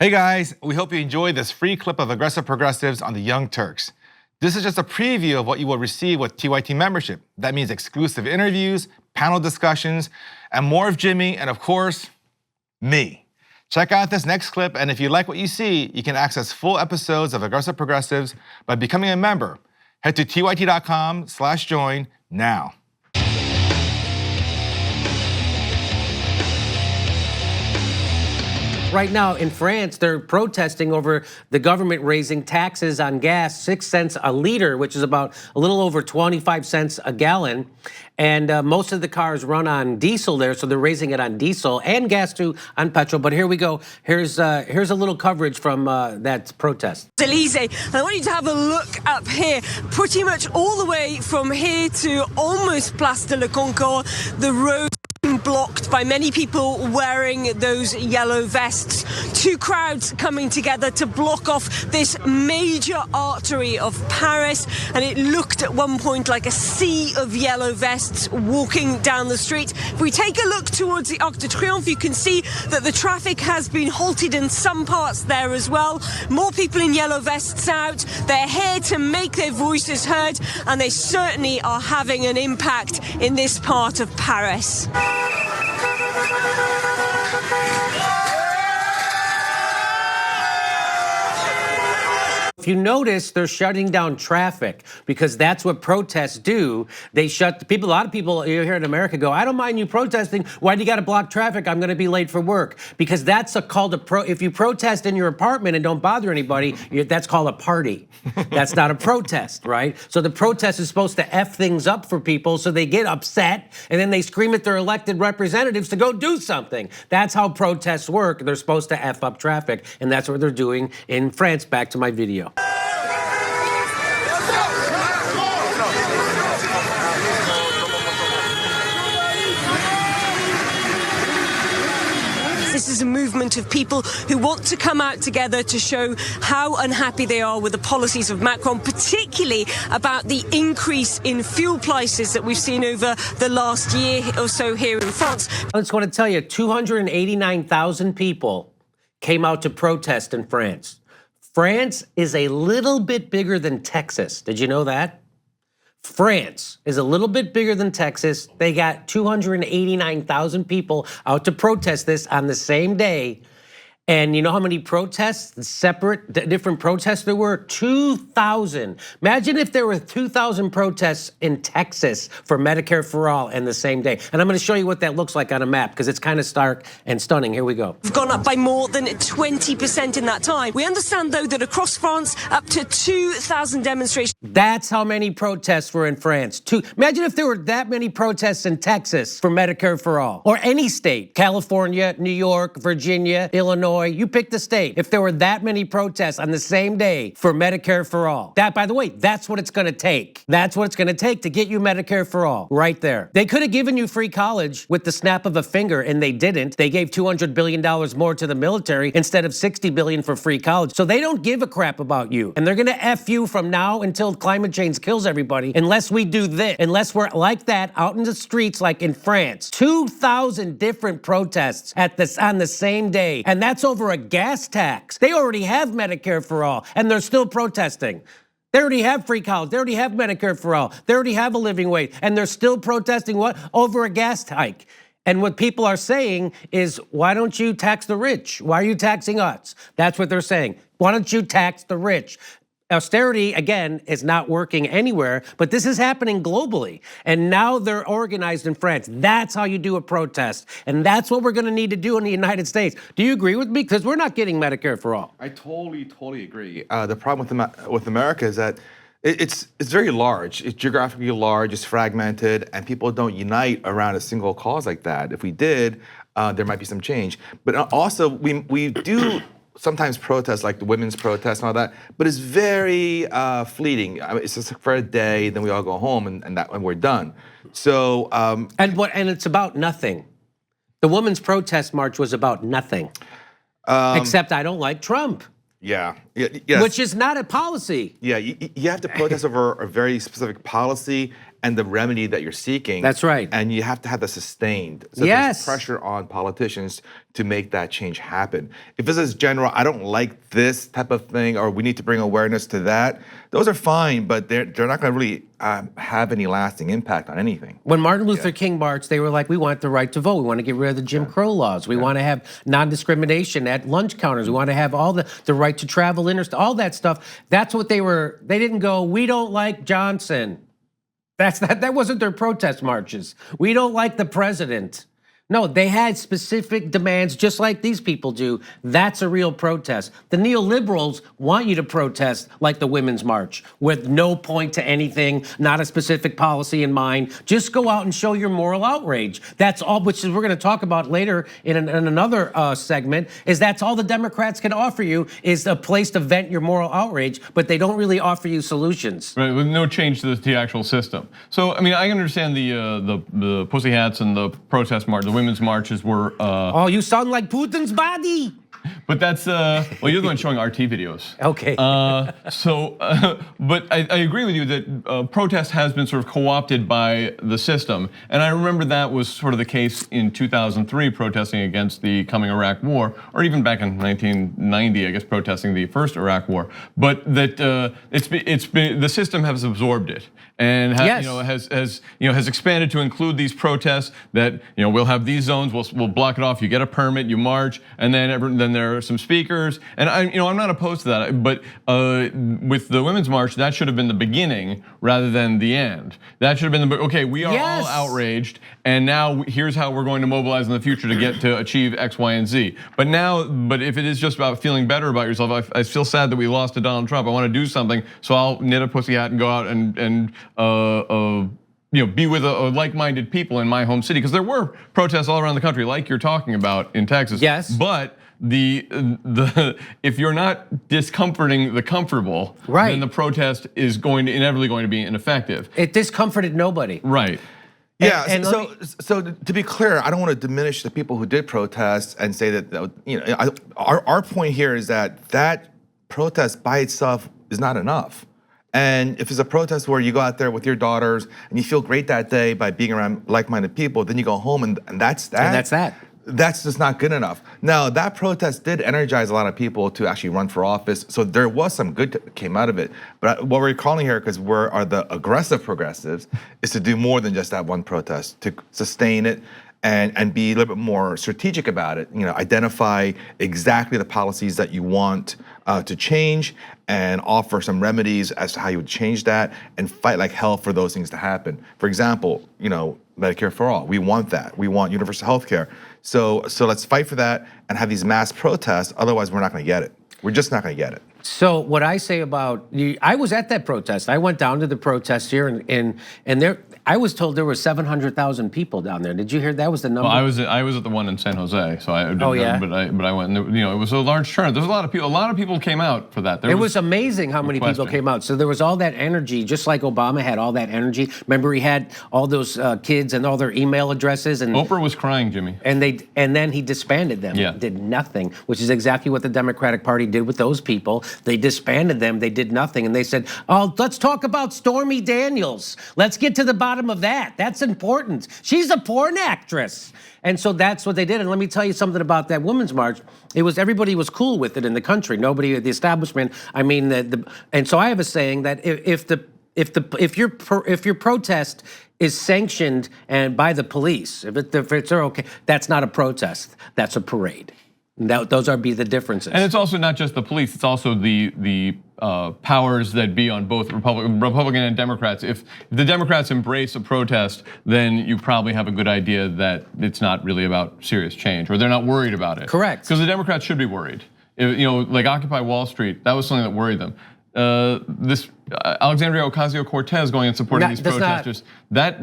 Hey guys, we hope you enjoyed this free clip of aggressive progressives on the Young Turks. This is just a preview of what you will receive with TYT membership. That means exclusive interviews, panel discussions, and more of Jimmy, and of course, me. Check out this next clip, and if you like what you see, you can access full episodes of Aggressive Progressives by becoming a member. Head to tyt.com/join now. Right now in France, they're protesting over the government raising taxes on gas, 6 cents a liter, which is about a little over 25 cents a gallon. And most of the cars run on diesel there, so they're raising it on diesel and gas too on petrol. But here we go. Here's a little coverage from that protest. Elysee, and I want you to have a look up here, pretty much all the way from here to almost Place de la Concorde. The road blocked by many people wearing those yellow vests. Two crowds coming together to block off this major artery of Paris, and it looked at one point like a sea of yellow vests walking down the street. If we take a look towards the Arc de Triomphe, you can see that the traffic has been halted in some parts there as well. More people in yellow vests out. They're here to make their voices heard, and they certainly are having an impact in this part of Paris. If you notice, they're shutting down traffic because that's what protests do. They shut the people. A lot of people here in America go, "I don't mind you protesting. Why do you got to block traffic? I'm going to be late for work." Because that's called a if you protest in your apartment and don't bother anybody, that's called a party. That's not a protest, right? So the protest is supposed to F things up for people so they get upset and then they scream at their elected representatives to go do something. That's how protests work. They're supposed to F up traffic, and that's what they're doing in France. Back to my video. This is a movement of people who want to come out together to show how unhappy they are with the policies of Macron, particularly about the increase in fuel prices that we've seen over the last year or so here in France. I just want to tell you, 289,000 people came out to protest in France. France is a little bit bigger than Texas. Did you know that? France is a little bit bigger than Texas. They got 289,000 people out to protest this on the same day. And you know how many protests, separate, different protests there were? 2,000. Imagine if there were 2,000 protests in Texas for Medicare for all in the same day. And I'm going to show you what that looks like on a map because it's kind of stark and stunning. Here we go. We've gone up by more than 20% in that time. We understand, though, that across France, up to 2,000 demonstrations. That's how many protests were in France. Imagine if there were that many protests in Texas for Medicare for all, or any state, California, New York, Virginia, Illinois. You pick the state. If there were that many protests on the same day for Medicare for all. That, by the way, that's what it's going to take. That's what it's going to take to get you Medicare for all, right there. They could have given you free college with the snap of a finger, and they didn't. They gave $200 billion more to the military instead of $60 billion for free college. So they don't give a crap about you. And they're going to F you from now until climate change kills everybody unless we do this, unless we're like that out in the streets like in France. 2,000 different protests on the same day. And that's over a gas tax. They already have Medicare for all, and they're still protesting. They already have free college. They already have Medicare for all. They already have a living wage, and they're still protesting what? Over a gas hike. And what people are saying is, why don't you tax the rich? Why are you taxing us? That's what they're saying. Why don't you tax the rich? Austerity, again, is not working anywhere, but this is happening globally. And now they're organized in France. That's how you do a protest. And that's what we're going to need to do in the United States. Do you agree with me? Because we're not getting Medicare for all. I totally agree. The problem with America is that it's very large. It's geographically large, it's fragmented, and people don't unite around a single cause like that. If we did, there might be some change. But also, we do sometimes protests, like the women's protest and all that, but it's very fleeting. I mean, it's just for a day, then we all go home, and we're done. So and it's about nothing. The women's protest march was about nothing, except I don't like Trump. Yes. Which is not a policy. Yeah, you have to protest over a very specific policy, and the remedy that you're seeking. That's right. And you have to have that sustained. So Yes. there's pressure on politicians to make that change happen. If this is general, I don't like this type of thing, or we need to bring awareness to that, those are fine, but they're not gonna really have any lasting impact on anything. When Martin Luther King marched, they were like, we want the right to vote. We want to get rid of the Jim Crow laws. We want to have non-discrimination at lunch counters. We want to have all the right to travel, all that stuff. That's what they didn't go, we don't like Johnson. That wasn't their protest marches. We don't like the president. No, they had specific demands just like these people do. That's a real protest. The neoliberals want you to protest like the Women's March with no point to anything, not a specific policy in mind. Just go out and show your moral outrage. That's all, which is we're going to talk about later in another segment, is that's all the Democrats can offer you is a place to vent your moral outrage, but they don't really offer you solutions. Right, with no change to the actual system. So, I mean, I understand the pussy hats and the protest march, the women's marches were. Oh, you sound like Putin's body. But that's, well, you're the one showing RT videos. Okay. But I agree with you that protest has been sort of co-opted by the system. And I remember that was sort of the case in 2003, protesting against the coming Iraq war, or even back in 1990, I guess, protesting the first Iraq war. But that the system has absorbed it and has expanded to include these protests that we'll have these zones, we'll block it off. You get a permit, you march, and then there are some speakers, and I'm not opposed to that. But with the Women's March, that should have been the beginning rather than the end. That should have been okay. We are all outraged, and now here's how we're going to mobilize in the future to get to achieve X, Y, and Z. But if it is just about feeling better about yourself, I feel sad that we lost to Donald Trump. I want to do something, so I'll knit a pussy hat and go out and be with like-minded people in my home city, because there were protests all around the country, like you're talking about in Texas. Yes. But if you're not discomforting the comfortable, then the protest is inevitably going to be ineffective. It discomforted nobody. Right. Yeah. So to be clear, I don't want to diminish the people who did protest and say that our point here is that protest by itself is not enough. And if it's a protest where you go out there with your daughters and you feel great that day by being around like-minded people, then you go home and that's that. And that's that. That's just not good enough. Now, that protest did energize a lot of people to actually run for office, so there was some good that came out of it. But what we're calling here, because we are the aggressive progressives, is to do more than just that one protest, to sustain it and be a little bit more strategic about it. Identify exactly the policies that you want to change and offer some remedies as to how you would change that and fight like hell for those things to happen. For example, Medicare for all. We want that. We want universal health care. So let's fight for that and have these mass protests. Otherwise, we're not going to get it. We're just not going to get it. So what I say about I was at that protest. I went down to the protest here, and there I was told there were 700,000 people down there. Did you hear that was the number? Well, I was at the one in San Jose, so I didn't but I went. And, it was a large turnout. There's a lot of people. A lot of people came out for that. It was amazing how many people came out. So there was all that energy, just like Obama had all that energy. Remember, he had all those kids and all their email addresses, and Oprah was crying, Jimmy. And then he disbanded them. Yeah. Did nothing, which is exactly what the Democratic Party did with those people. They disbanded them. They did nothing, and they said, "Oh, let's talk about Stormy Daniels. Let's get to the bottom of that. That's important. She's a porn actress." And so that's what they did. And let me tell you something about that Women's March. Everybody was cool with it in the country. Nobody, the establishment. I mean, and so I have a saying that if your protest is sanctioned and by the police, if it's okay, that's not a protest. That's a parade. Those are the differences. And it's also not just the police; it's also the powers that be on both Republican and Democrats. If the Democrats embrace a protest, then you probably have a good idea that it's not really about serious change, or they're not worried about it. Correct. Because the Democrats should be worried. Like Occupy Wall Street, that was something that worried them. This Alexandria Ocasio-Cortez going and supporting these protesters. That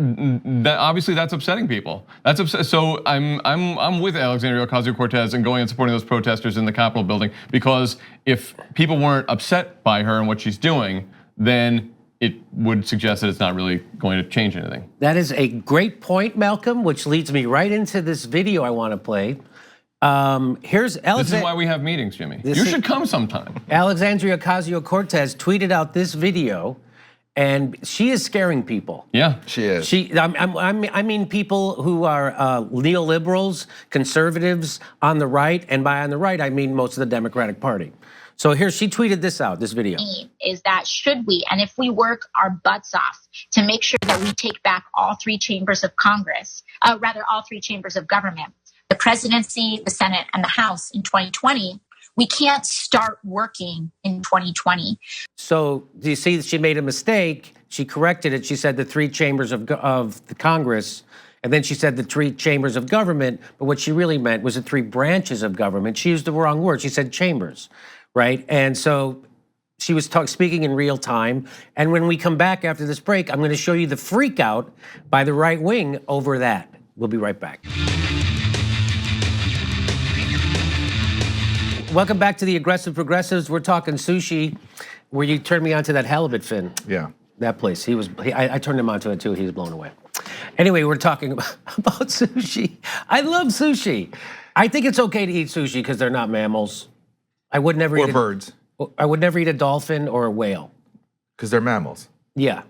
obviously that's upsetting people. That's upset. So I'm with Alexandria Ocasio-Cortez and going and supporting those protesters in the Capitol building, because if people weren't upset by her and what she's doing, then it would suggest that it's not really going to change anything. That is a great point, Malcolm, which leads me right into this video I want to play. This is why we have meetings, Jimmy. You should come sometime. Alexandria Ocasio-Cortez tweeted out this video, And she is scaring people. Yeah, She is. I mean people who are neoliberals, conservatives on the right, and by on the right, I mean most of the Democratic Party. So here, she tweeted this out, this video. Is that should we, and if we work our butts off to make sure that we take back all three chambers of Congress, all three chambers of government, the presidency, the Senate, and the House in 2020, we can't start working in 2020. So do you see that she made a mistake? She corrected it. She said the three chambers of the Congress, and then she said the three chambers of government, but what she really meant was the three branches of government. She used the wrong word. She said chambers, right? And so she was speaking in real time. And when we come back after this break, I'm going to show you the freak out by the right wing over that. We'll be right back. Welcome back to the Aggressive Progressives. We're talking sushi, where you turned me on to that halibut fin. Yeah. That place. I turned him on to it too. He was blown away. Anyway, we're talking about sushi. I love sushi. I think it's okay to eat sushi because they're not mammals. I would never eat birds. I would never eat a dolphin or a whale. Because they're mammals. Yeah,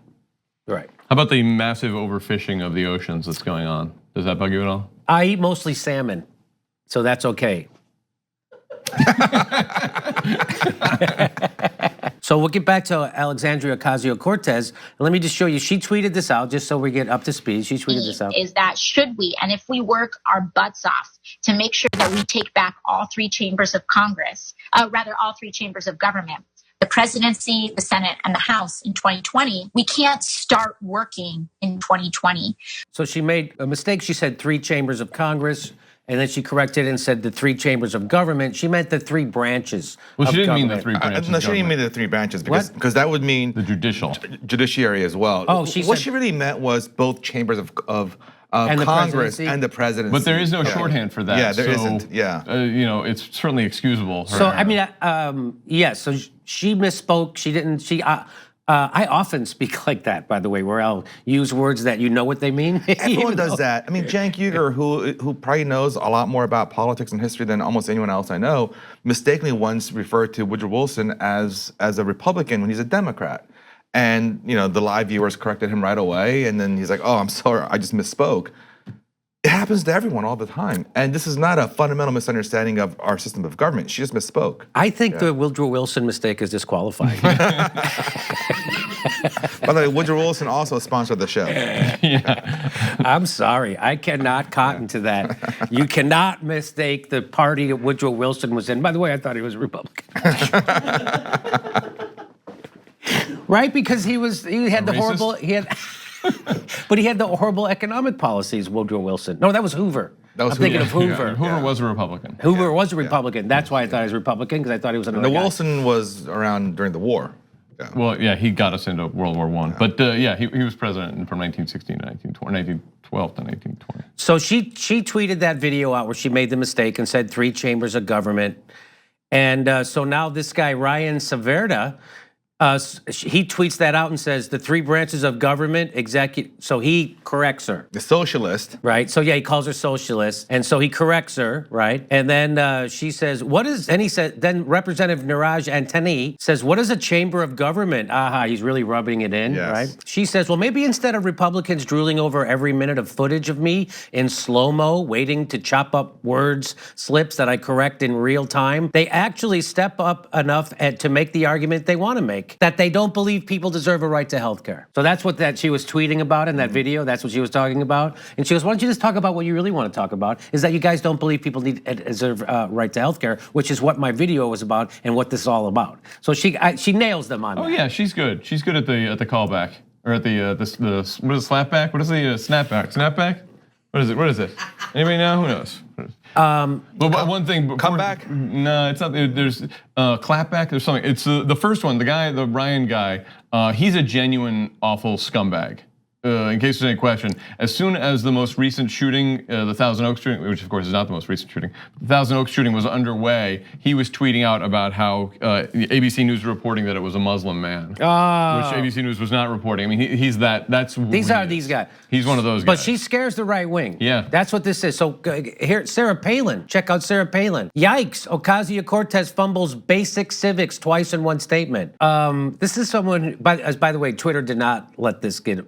right. How about the massive overfishing of the oceans that's going on? Does that bug you at all? I eat mostly salmon, so that's okay. So we'll get back to Alexandria Ocasio-Cortez. And let me just show you, she tweeted this out just so we get up to speed. She tweeted this out. Is that should we, and if we work our butts off to make sure that we take back all three chambers of Congress, all three chambers of government, the presidency, the Senate, and the House in 2020, we can't start working in 2020. So she made a mistake. She said three chambers of Congress, and then she corrected and said the three chambers of government. She meant the three branches. Well, she of didn't mean government. the three branches. No, of she didn't mean government. the three branches because that would mean The judicial. judiciary as well. Oh, what said- she really meant was both chambers of And the Congress presidency? and the presidency. But there is no shorthand for that. Yeah, there so, isn't. Yeah. It's certainly excusable. So I mean, yes. So she misspoke. She didn't. I often speak like that, by the way, where I'll use words that you know what they mean. Everyone does that. I mean, Cenk Uygur, who probably knows a lot more about politics and history than almost anyone else I know, mistakenly once referred to Woodrow Wilson as a Republican when he's a Democrat. And the live viewers corrected him right away, and then he's like, "Oh, I'm sorry, I just misspoke." It happens to everyone all the time, and this is not a fundamental misunderstanding of our system of government. She just misspoke. I think the Woodrow Wilson mistake is disqualifying. By the way, Woodrow Wilson also sponsored the show. I'm sorry, I cannot cotton to that. You cannot mistake the party that Woodrow Wilson was in. By the way, I thought he was a Republican. Right, because he had the horrible, but he had the horrible economic policies, Woodrow Wilson. No, that was Hoover. That was I'm thinking Hoover. of Hoover. Yeah, Hoover was a Republican. Hoover was a Republican. That's why I thought he was a Republican, because I thought he was another The guy. Wilson was around during the war. Yeah. Well, yeah, he got us into World War I. But yeah, he was president from 1916 to 1912 to 1920. So she tweeted that video out where she made the mistake and said three chambers of government. And so now this guy, Ryan Saverda, he tweets that out and says the three branches of government, executive. So he corrects her. The socialist. Right. So yeah, he calls her socialist, and so he corrects her. Right. And then she says, "What is?" And he said, then Representative Niraj Antony says, "What is a chamber of government?" Aha, he's really rubbing it in. Yes. Right. She says, "Well, maybe instead of Republicans drooling over every minute of footage of me in slow-mo, waiting to chop up words, slips that I correct in real time, they actually step up enough to make the argument they want to make, that they don't believe people deserve a right to health care." So that's what she was tweeting about in that video. That's what she was talking about. And she goes, "Why don't you just talk about what you really want to talk about, is that you guys don't believe people deserve right to health care, which is what my video was about and what this is all about." So she nails them on that. Oh yeah, she's good. She's good at the callback, or at the what is it, slapback? What is the snapback? Snapback? What is it? What is it? Anybody know? Who knows? But one thing. Comeback? No, it's not. There's clapback. There's something. It's the first one. The guy, the Ryan guy. He's a genuine awful scumbag. in case there's any question, as soon as the most recent shooting, the Thousand Oaks shooting, which of course is not the most recent shooting, the Thousand Oaks shooting was underway, he was tweeting out about how ABC News reporting that it was a Muslim man, which ABC News was not reporting. I mean, he's that's these are these guys. He's one of those guys. But she scares the right wing. Yeah. That's what this is. So here, Sarah Palin. Check out Sarah Palin. Yikes, Ocasio-Cortez fumbles basic civics twice in one statement. This is someone, by the way, Twitter did not let this go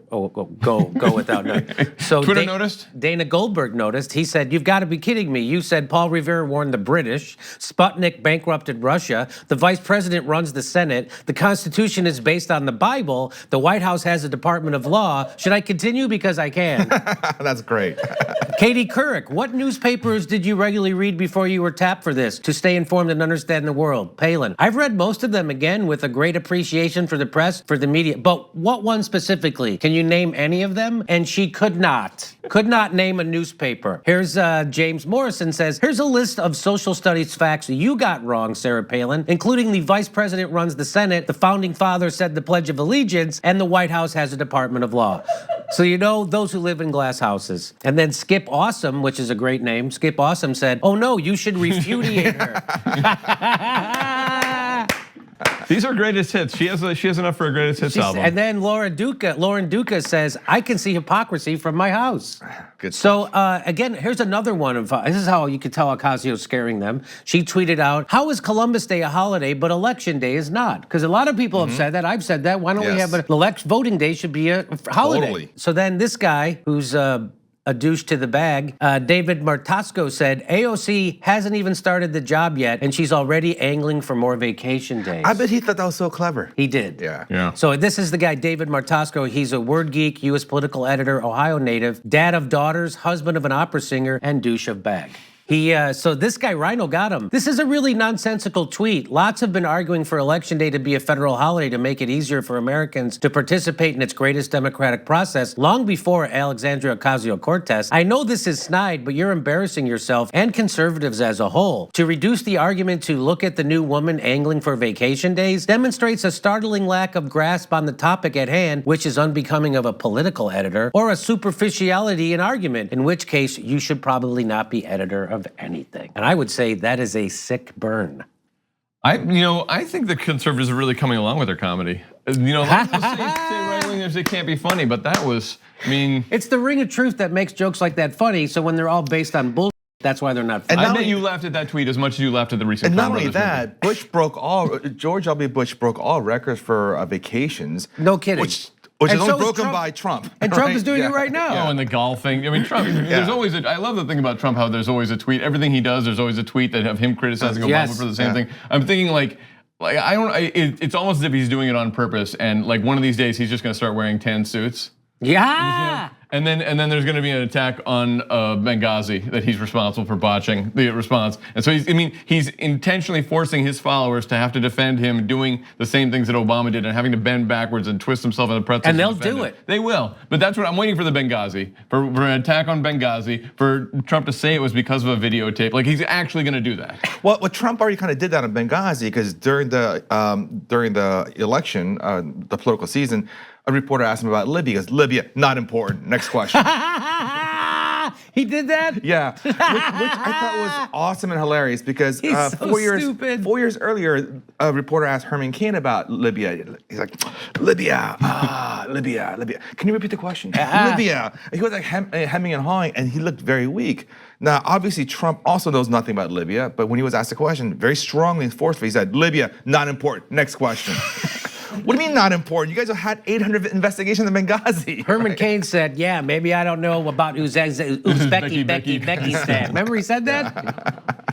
without notice. So Twitter noticed? Dana Goldberg noticed. He said, "You've got to be kidding me. You said Paul Revere warned the British. Sputnik bankrupted Russia. The vice president runs the Senate. The Constitution is based on the Bible. The White House has a Department of Law. Should I continue? Because I can." That's great. Katie Couric, what newspapers did you regularly read before you were tapped for this to stay informed and understand the world? Palin, I've read most of them, again, with a great appreciation for the press, for the media. But what one specifically? Can you name any of them? And she could not name a newspaper. Here's James Morrison says, here's a list of social studies facts you got wrong, Sarah Palin, including the vice president runs the Senate, the founding father said the Pledge of Allegiance, and the White House has a Department of Law. So you know those who live in glass houses. And then Skip Awesome, which is a great name, Skip Awesome said, oh no, you should repudiate her. These are greatest hits. She has enough for a greatest hits album. And then Lauren Duca says, I can see hypocrisy from my house. Good so again, here's another one of, this is how you can tell Ocasio's scaring them. She tweeted out, how is Columbus Day a holiday, but Election Day is not? Because a lot of people have said that, I've said that. Why don't we have voting day should be a holiday? Totally. So then this guy, who's a douche to the bag, David Martosco said, AOC hasn't even started the job yet, and she's already angling for more vacation days. I bet he thought that was so clever. He did. Yeah. So this is the guy, David Martosco. He's a word geek, U.S. political editor, Ohio native, dad of daughters, husband of an opera singer, and douche of bag. So this guy, Rhino, got him. This is a really nonsensical tweet. Lots have been arguing for Election Day to be a federal holiday to make it easier for Americans to participate in its greatest democratic process long before Alexandria Ocasio-Cortez. I know this is snide, but you're embarrassing yourself and conservatives as a whole. To reduce the argument to look at the new woman angling for vacation days demonstrates a startling lack of grasp on the topic at hand, which is unbecoming of a political editor, or a superficiality in argument, in which case you should probably not be editor of anything. And I would say that is a sick burn. I think the conservatives are really coming along with their comedy. A lot of people say right-wingers, they can't be funny, but that was, It's the ring of truth that makes jokes like that funny, so when they're all based on bullshit, that's why they're not funny. I bet you laughed at that tweet as much as you laughed at the recent. And not only that, George W. Bush broke all records for vacations. No kidding. Which is only broken by Trump. And Trump is doing it right now. Oh, and the golf thing. Trump, there's always I love the thing about Trump, how there's always a tweet. Everything he does, there's always a tweet that have him criticizing Obama for the same thing. I'm thinking it's almost as if he's doing it on purpose. And like one of these days, he's just gonna start wearing tan suits. Yeah. And then there's going to be an attack on Benghazi that he's responsible for botching the response. And so he's intentionally forcing his followers to have to defend him doing the same things that Obama did and having to bend backwards and twist himself in the pretzel. And they'll do it. They will. But that's what I'm waiting for, the Benghazi, for an attack on Benghazi, for Trump to say it was because of a videotape. Like he's actually going to do that. Well, Trump already kind of did that in Benghazi, because during the election, the political season, a reporter asked him about Libya. He goes, Libya, not important. Next question. He did that? Yeah, which I thought was awesome and hilarious, because He's so 4 years earlier, a reporter asked Herman Cain about Libya. He's like, Libya. Can you repeat the question? Libya. He was like hemming and hawing, and he looked very weak. Now, obviously, Trump also knows nothing about Libya, but when he was asked a question, very strongly and forcefully, he said, Libya, not important. Next question. What do you mean not important? You guys have had 800 investigations in Benghazi. Herman Cain said, yeah, maybe I don't know about Uzbekistan. Remember he said that?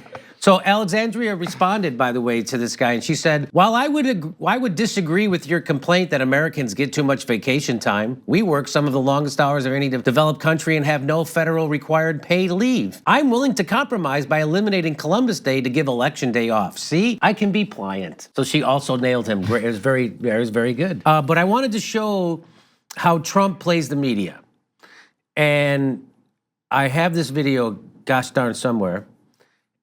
So Alexandria responded, by the way, to this guy, and she said, while I would disagree with your complaint that Americans get too much vacation time, we work some of the longest hours of any developed country and have no federal required paid leave. I'm willing to compromise by eliminating Columbus Day to give Election Day off. See, I can be pliant. So she also nailed him. It was very good. But I wanted to show how Trump plays the media. And I have this video, gosh darn, somewhere.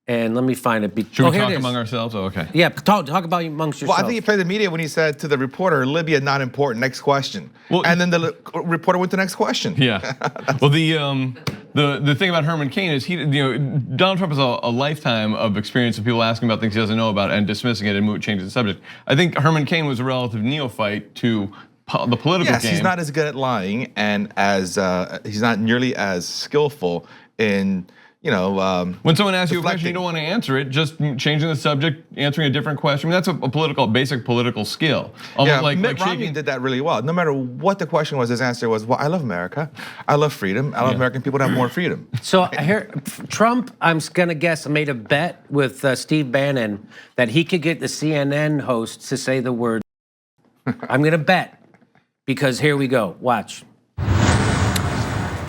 And let me find it. Should we here talk it is. among ourselves? Oh, okay. Yeah, talk about amongst yourselves. Well, I think he played the media when he said to the reporter, Libya not important, next question. Well, and then the reporter went to the next question. Yeah. Well, the thing about Herman Cain is Donald Trump has a lifetime of experience of people asking about things he doesn't know about and dismissing it and changing the subject. I think Herman Cain was a relative neophyte to the political game. Yes, he's not as good at lying, and he's not nearly as skillful in when someone asks you a question, deflecting. you don't want to answer it. Just changing the subject, answering a different question. I mean, that's a basic political skill. Yeah, Mitt Romney did that really well. No matter what the question was, his answer was, "Well, I love America. I love freedom. I love American people to have more freedom." So here, Trump, I'm gonna guess, made a bet with Steve Bannon that he could get the CNN host to say the word. I'm gonna bet, because here we go. Watch.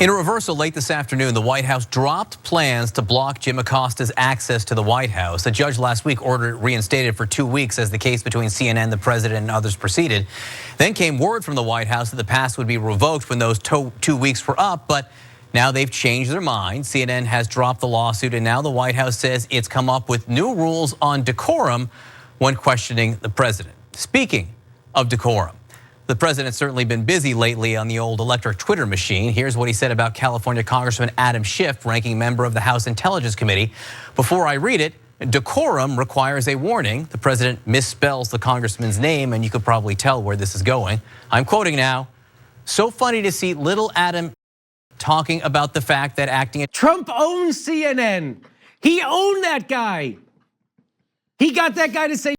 In a reversal late this afternoon, the White House dropped plans to block Jim Acosta's access to the White House. A judge last week ordered it reinstated for 2 weeks as the case between CNN, the president, and others proceeded. Then came word from the White House that the pass would be revoked when those 2 weeks were up, but now they've changed their mind. CNN has dropped the lawsuit, and now the White House says it's come up with new rules on decorum when questioning the president. Speaking of decorum, the president's certainly been busy lately on the old electric Twitter machine. Here's what he said about California Congressman Adam Schiff, ranking member of the House Intelligence Committee. Before I read it, decorum requires a warning. The president misspells the congressman's name, and you could probably tell where this is going. I'm quoting now. So funny to see little Adam talking about the fact that acting. Trump owns CNN. He owned that guy. He got that guy to say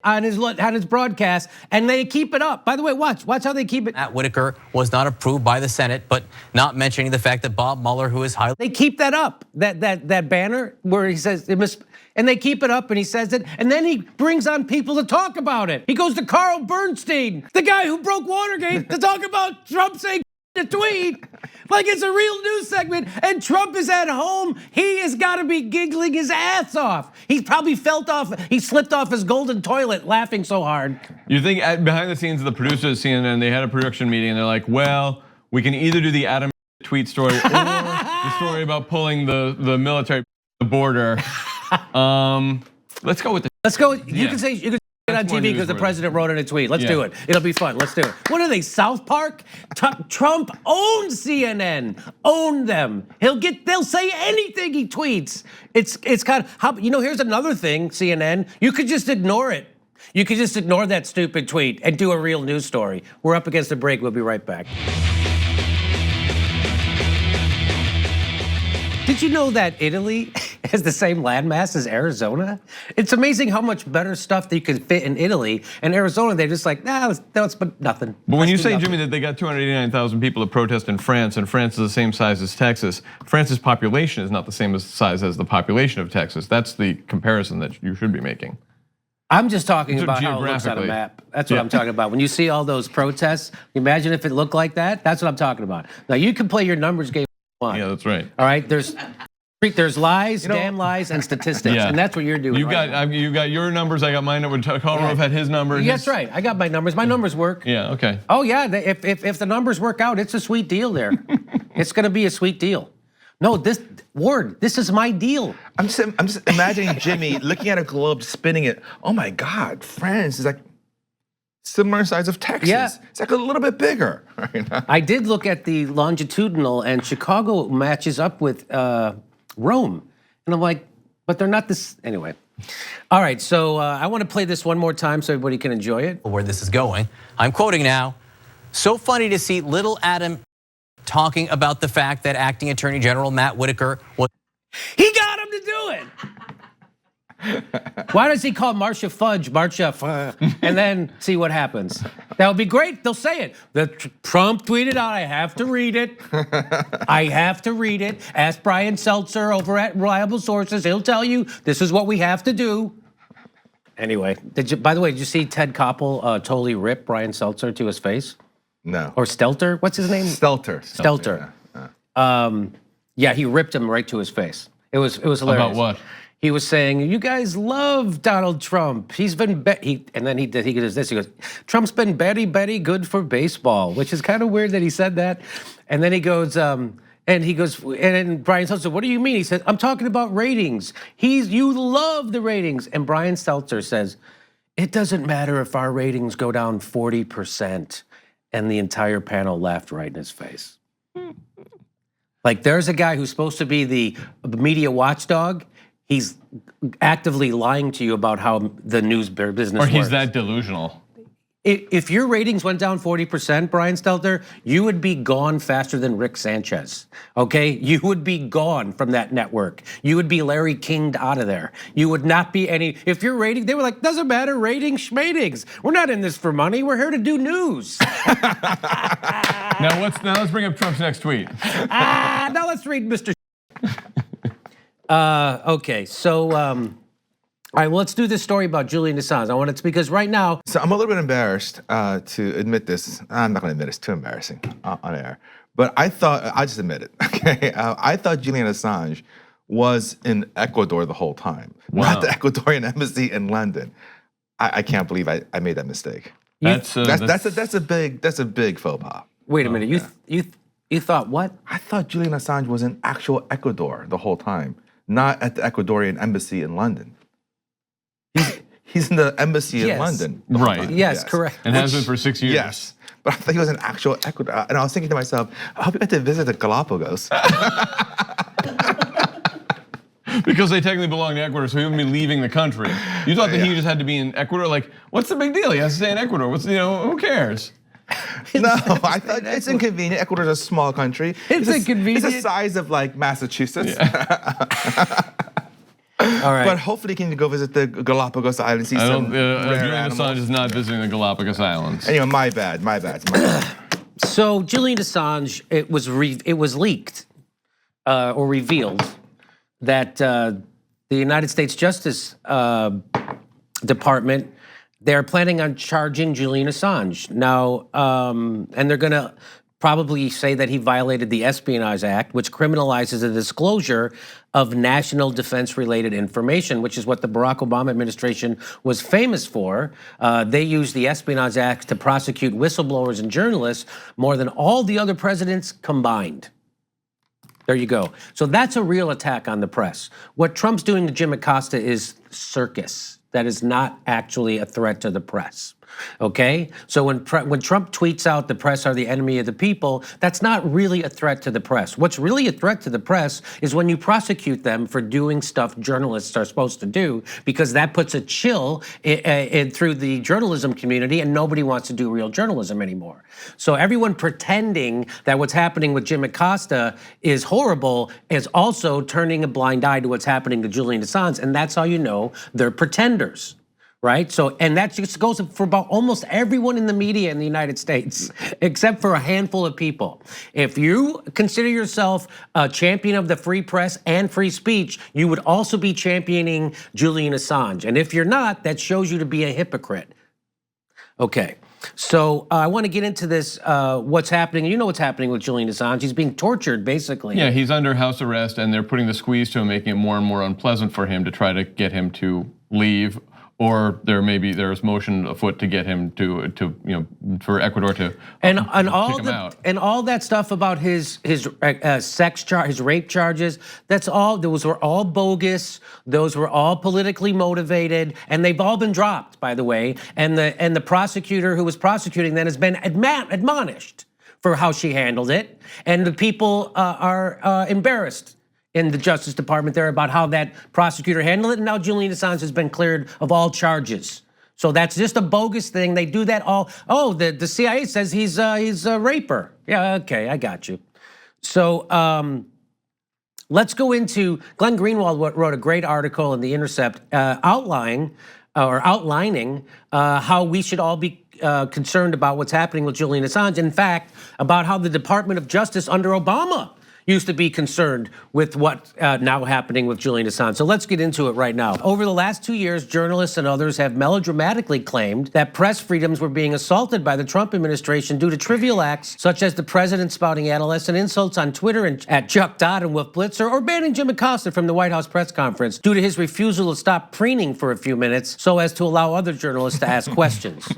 on his broadcast, and they keep it up. By the way, watch how they keep it. Matt Whitaker was not approved by the Senate, but not mentioning the fact that Bob Mueller, who is highly. They keep that up, that banner where he says, and they keep it up and he says it, and then he brings on people to talk about it. He goes to Carl Bernstein, the guy who broke Watergate, to talk about Trump saying a tweet. Like it's a real news segment, and Trump is at home. He has got to be giggling his ass off. He probably he slipped off his golden toilet laughing so hard. You think behind the scenes, the producers at CNN, they had a production meeting and they're like, well, we can either do the Adam tweet story or the story about pulling the military the border. Let's go with the. Let's go. You can say you can. On TV because the president wrote in a tweet. Let's do it. It'll be fun. Let's do it. What are they, South Park? Trump owns CNN. Own them. They'll say anything he tweets. It's kind of here's another thing, CNN. You could just ignore it. You could just ignore that stupid tweet and do a real news story. We're up against the break. We'll be right back. Did you know that Italy has the same landmass as Arizona? It's amazing how much better stuff that you can fit in Italy. And Arizona, they're just like, that's nothing. But when you say, Jimmy, that they got 289,000 people to protest in France, and France is the same size as Texas, France's population is not the same size as the population of Texas. That's the comparison that you should be making. I'm just talking about how it looks on a map. That's what I'm talking about. When you see all those protests, imagine if it looked like that. That's what I'm talking about. Now you can play your numbers game. Yeah, that's right. All right, there's lies, damn lies, and statistics, and that's what you're doing. You got your numbers. I got my number. Kolarov had his number. That's right. I got my numbers. My numbers work. Yeah. Okay. Oh yeah. If the numbers work out, it's a sweet deal there. It's going to be a sweet deal. No, this is my deal. I'm just imagining Jimmy looking at a globe, spinning it. Oh my God, France is like similar size of Texas. Yeah. It's like a little bit bigger. I did look at the longitudinal, and Chicago matches up with Rome. And I'm like, but they're not this, anyway. All right, so I want to play this one more time so everybody can enjoy it. Where this is going. I'm quoting now. So funny to see little Adam talking about the fact that acting Attorney General Matt Whitaker was. He got him to do it. Why does he call Marcia Fudge, and then see what happens? That would be great. They'll say it. Trump tweeted out, I have to read it. I have to read it. Ask Brian Seltzer over at Reliable Sources. He'll tell you this is what we have to do. Anyway, by the way, did you see Ted Koppel totally rip Brian Seltzer to his face? No. Or Stelter? What's his name? Stelter. Yeah, he ripped him right to his face. It was hilarious. About what? He was saying, "You guys love Donald Trump. He's been and then he does this. He goes, Trump's been very good for baseball," which is kind of weird that he said that. And then he goes, and And he goes, and then Brian Stelter said, what do you mean? He said, I'm talking about ratings. You love the ratings. And Brian Stelter says, it doesn't matter if our ratings go down 40%. And the entire panel laughed right in his face. Like, there's a guy who's supposed to be the media watchdog. He's actively lying to you about how the news business works. Or he's that delusional. If your ratings went down 40%, Brian Stelter, you would be gone faster than Rick Sanchez, okay? You would be gone from that network. You would be Larry King'd out of there. You would not be if your rating, they were like, doesn't matter, ratings, schmatings. We're not in this for money, we're here to do news. Now let's bring up Trump's next tweet. Now let's read Mr. Okay, so, all right, well, let's do this story about Julian Assange. I want it because right now. So I'm a little bit embarrassed to admit this. I'm not going to admit it's too embarrassing on air. But I'll just admit it, okay? I thought Julian Assange was in Ecuador the whole time, not the Ecuadorian embassy in London. I can't believe I made that mistake. That's a big faux pas. Wait a minute, you thought what? I thought Julian Assange was in actual Ecuador the whole time, not at the Ecuadorian embassy in London. He's in the embassy in London. Right. Yes, correct. And has been for 6 years. Yes. But I thought he was in actual Ecuador. And I was thinking to myself, I hope you get to visit the Galapagos. Because they technically belong to Ecuador, so he wouldn't be leaving the country. You thought that he just had to be in Ecuador? Like, what's the big deal? He has to stay in Ecuador. Who cares? No, I thought it's inconvenient. Ecuador's a small country. It's inconvenient. It's the size of like Massachusetts. Yeah. All right. But hopefully he can go visit the Galapagos Islands. Julian Assange is not visiting the Galapagos Islands. Anyway, my bad. So Julian Assange, it was leaked or revealed that the United States Justice Department, they're planning on charging Julian Assange now, and they're going to probably say that he violated the Espionage Act, which criminalizes the disclosure of national defense-related information, which is what the Barack Obama administration was famous for. They used the Espionage Act to prosecute whistleblowers and journalists more than all the other presidents combined. There you go. So that's a real attack on the press. What Trump's doing to Jim Acosta is circus. That is not actually a threat to the press. Okay? So when Trump tweets out the press are the enemy of the people, that's not really a threat to the press. What's really a threat to the press is when you prosecute them for doing stuff journalists are supposed to do, because that puts a chill through the journalism community and nobody wants to do real journalism anymore. So everyone pretending that what's happening with Jim Acosta is horrible is also turning a blind eye to what's happening to Julian Assange, and that's how you know they're pretenders. Right? So, and that just goes for about almost everyone in the media in the United States, except for a handful of people. If you consider yourself a champion of the free press and free speech, you would also be championing Julian Assange. And if you're not, that shows you to be a hypocrite. Okay, so I want to get into this, what's happening. You know what's happening with Julian Assange. He's being tortured, basically. Yeah, he's under house arrest, and they're putting the squeeze to him, making it more and more unpleasant for him to try to get him to leave. Or there's motion afoot to get him to for Ecuador to and kick him out. And all that stuff about his sex charge, his rape charges. Those were all bogus. Those were all politically motivated, and they've all been dropped, by the way. And the prosecutor who was prosecuting then has been admonished for how she handled it, and the people are embarrassed in the Justice Department there about how that prosecutor handled it, and now Julian Assange has been cleared of all charges. So that's just a bogus thing. They do that all. Oh, the CIA says he's a raper. Yeah, okay, I got you. So let's go into. Glenn Greenwald wrote a great article in The Intercept outlining how we should all be concerned about what's happening with Julian Assange. In fact, about how the Department of Justice under Obama used to be concerned with what now happening with Julian Assange. So let's get into it right now. Over the last 2 years, journalists and others have melodramatically claimed that press freedoms were being assaulted by the Trump administration due to trivial acts such as the president spouting adolescent insults on Twitter and at Chuck Todd and Wolf Blitzer, or banning Jim Acosta from the White House press conference due to his refusal to stop preening for a few minutes so as to allow other journalists to ask questions.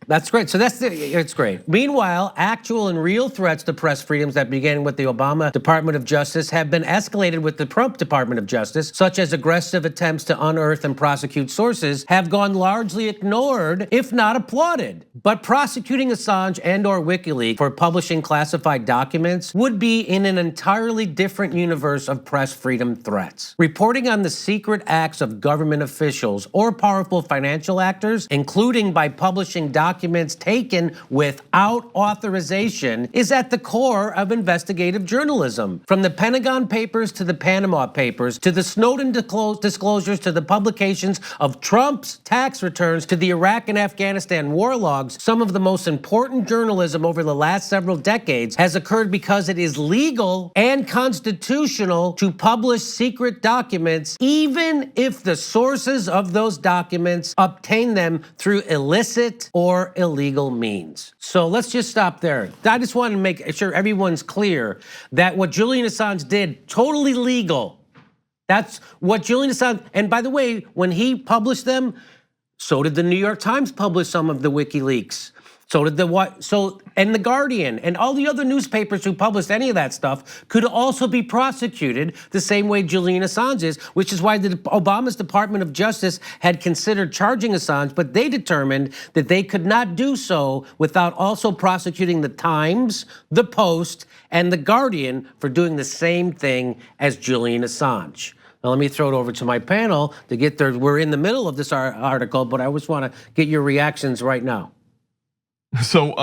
That's great. So it's great. Meanwhile, actual and real threats to press freedoms that began with the Obama Department of Justice have been escalated with the Trump Department of Justice, such as aggressive attempts to unearth and prosecute sources, have gone largely ignored, if not applauded. But prosecuting Assange and/or WikiLeaks for publishing classified documents would be in an entirely different universe of press freedom threats. Reporting on the secret acts of government officials or powerful financial actors, including by publishing documents taken without authorization, is at the core of investigative journalism. From the Pentagon Papers to the Panama Papers, to the Snowden disclosures, to the publications of Trump's tax returns, to the Iraq and Afghanistan war logs, some of the most important journalism over the last several decades has occurred because it is legal and constitutional to publish secret documents, even if the sources of those documents obtain them through illicit or illegal means. So let's just stop there. I just want to make sure everyone's clear that what Julian Assange did, totally legal. That's what Julian Assange, and by the way, when he published them, so did the New York Times publish some of the WikiLeaks. So did and the Guardian and all the other newspapers who published any of that stuff could also be prosecuted the same way Julian Assange is, which is why Obama's Department of Justice had considered charging Assange, but they determined that they could not do so without also prosecuting the Times, the Post, and the Guardian for doing the same thing as Julian Assange. Now let me throw it over to my panel to get there. We're in the middle of this article, but I just want to get your reactions right now. So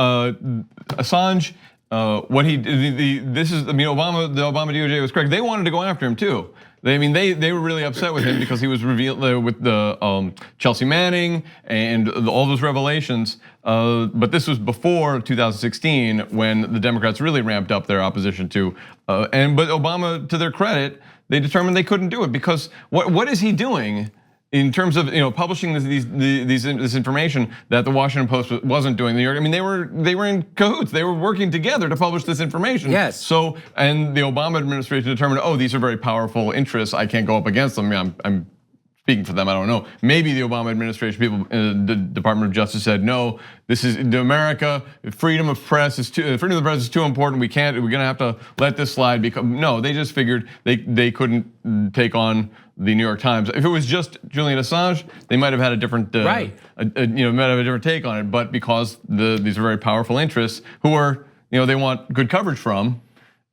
Assange, what he this is, I mean, the Obama DOJ was correct. They wanted to go after him too. They were really upset with him because he was revealed with the Chelsea Manning and all those revelations. But this was before 2016 when the Democrats really ramped up their opposition to. But Obama, to their credit, they determined they couldn't do it because what is he doing? In terms of publishing this information that the Washington Post wasn't doing, the New York, I mean they were in cahoots. They were working together to publish this information. Yes. So and the Obama administration determined, oh, these are very powerful interests. I can't go up against them. I mean, I'm speaking for them. I don't know. Maybe the Obama administration people, the Department of Justice said, no, this is America. Freedom of the press is too important. We're gonna have to let this slide. Because no, they just figured they couldn't take on the New York Times. If it was just Julian Assange, they might have had a different, might have a different take on it. But because these are very powerful interests who are, they want good coverage from.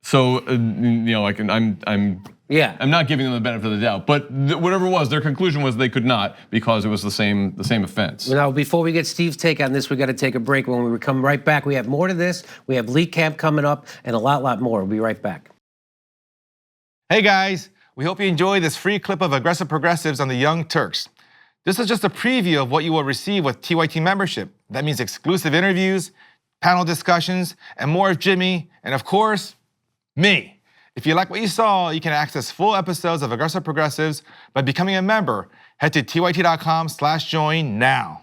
So, I'm not giving them the benefit of the doubt. But whatever it was, their conclusion was they could not because it was the same offense. Now, before we get Steve's take on this, we got to take a break. When we come right back, we have more to this. We have Lee Camp coming up and a lot more. We'll be right back. Hey guys. We hope you enjoy this free clip of aggressive progressives on the Young Turks. This is just a preview of what you will receive with TYT membership. That means exclusive interviews, panel discussions, and more of Jimmy, and of course, me. If you like what you saw, you can access full episodes of Aggressive Progressives by becoming a member. Head to tyt.com/join now.